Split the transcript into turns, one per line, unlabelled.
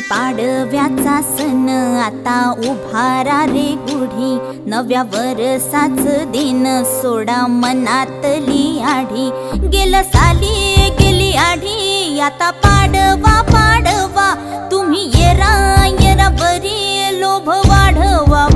पाडव्याचा सण आता उभारा रे गुढी, नव्या वर्षाच दिन सोडा मनातली आढी। गेलं साली गेली आढी, आता पाडवा पाडवा, तुम्ही येरा येरा बरी लोभ वाढवा